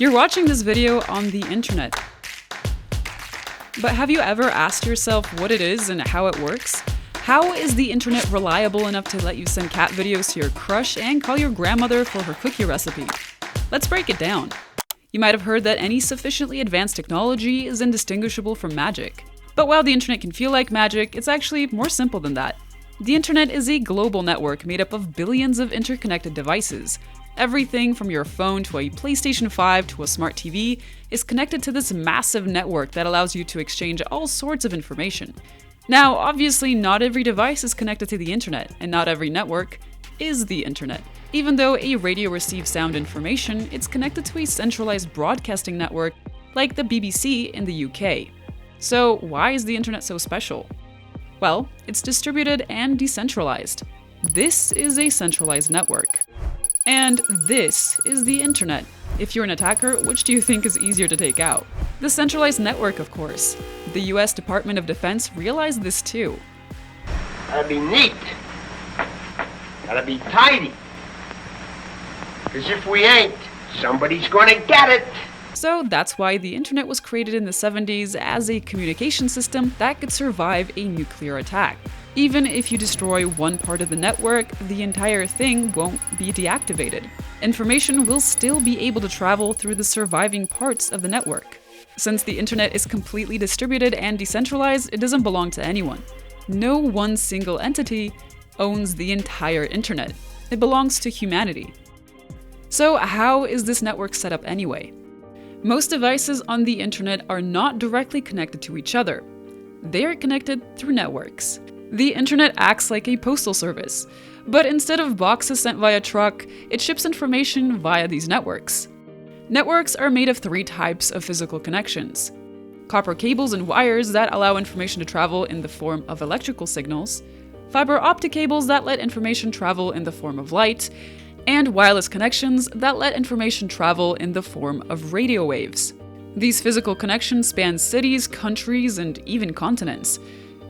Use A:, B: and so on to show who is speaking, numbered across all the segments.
A: You're watching this video on the internet. But have you ever asked yourself what it is and how it works? How is the internet reliable enough to let you send cat videos to your crush and call your grandmother for her cookie recipe? Let's break it down. You might have heard that any sufficiently advanced technology is indistinguishable from magic. But while the internet can feel like magic, it's actually more simple than that. The internet is a global network made up of billions of interconnected devices. Everything from your phone to a PlayStation 5 to a smart TV is connected to this massive network that allows you to exchange all sorts of information. Now, obviously, not every device is connected to the internet, and not every network is the internet. Even though a radio receives sound information, it's connected to a centralized broadcasting network like the BBC in the UK. So why is the internet so special? Well, it's distributed and decentralized. This is a centralized network. And this is the internet. If you're an attacker, which do you think is easier to take out? The centralized network, of course. The US Department of Defense realized this too.
B: Gotta be neat. Gotta be tidy. Because if we ain't, somebody's gonna get it.
A: So that's why the internet was created in the 70s as a communication system that could survive a nuclear attack. Even if you destroy one part of the network, the entire thing won't be deactivated. Information will still be able to travel through the surviving parts of the network. Since the internet is completely distributed and decentralized, it doesn't belong to anyone. No one single entity owns the entire internet. It belongs to humanity. So how is this network set up anyway? Most devices on the internet are not directly connected to each other. They are connected through networks. The internet acts like a postal service, but instead of boxes sent via truck, it ships information via these networks. Networks are made of three types of physical connections: copper cables and wires that allow information to travel in the form of electrical signals, fiber optic cables that let information travel in the form of light, and wireless connections that let information travel in the form of radio waves. These physical connections span cities, countries, and even continents.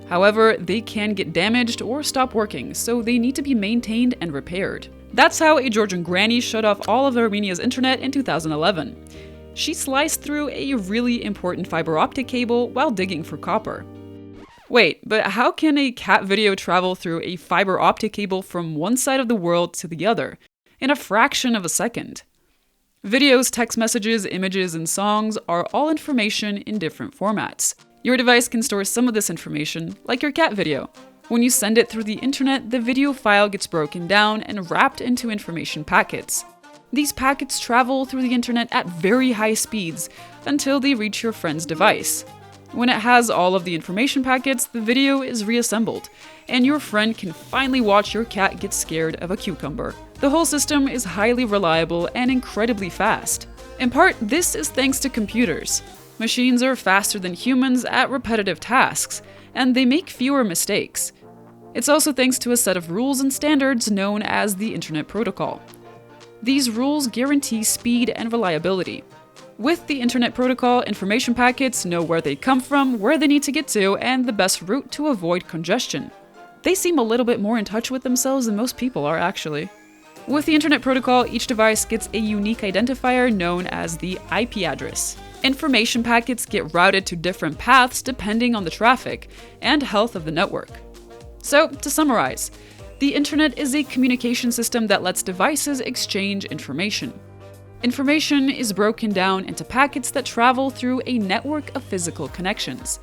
A: However, they can get damaged or stop working, so they need to be maintained and repaired. That's how a Georgian granny shut off all of Armenia's internet in 2011. She sliced through a really important fiber optic cable while digging for copper. Wait, but how can a cat video travel through a fiber optic cable from one side of the world to the other in a fraction of a second? Videos, text messages, images, and songs are all information in different formats. Your device can store some of this information, like your cat video. When you send it through the internet, the video file gets broken down and wrapped into information packets. These packets travel through the internet at very high speeds until they reach your friend's device. When it has all of the information packets, the video is reassembled, and your friend can finally watch your cat get scared of a cucumber. The whole system is highly reliable and incredibly fast. In part, this is thanks to computers. Machines are faster than humans at repetitive tasks, and they make fewer mistakes. It's also thanks to a set of rules and standards known as the Internet Protocol. These rules guarantee speed and reliability. With the Internet Protocol, information packets know where they come from, where they need to get to, and the best route to avoid congestion. They seem a little bit more in touch with themselves than most people are, actually. With the Internet Protocol, each device gets a unique identifier known as the IP address. Information packets get routed to different paths depending on the traffic and health of the network. So, to summarize, the internet is a communication system that lets devices exchange information. Information is broken down into packets that travel through a network of physical connections.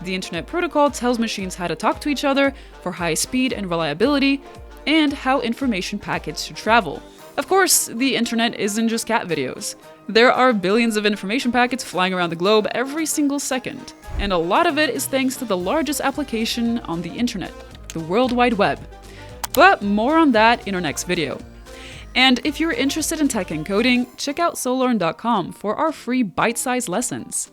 A: The Internet Protocol tells machines how to talk to each other for high speed and reliability, and how information packets should travel. Of course, the internet isn't just cat videos. There are billions of information packets flying around the globe every single second, and a lot of it is thanks to the largest application on the internet, the World Wide Web. But more on that in our next video. And if you're interested in tech and coding, check out solarn.com for our free bite-sized lessons.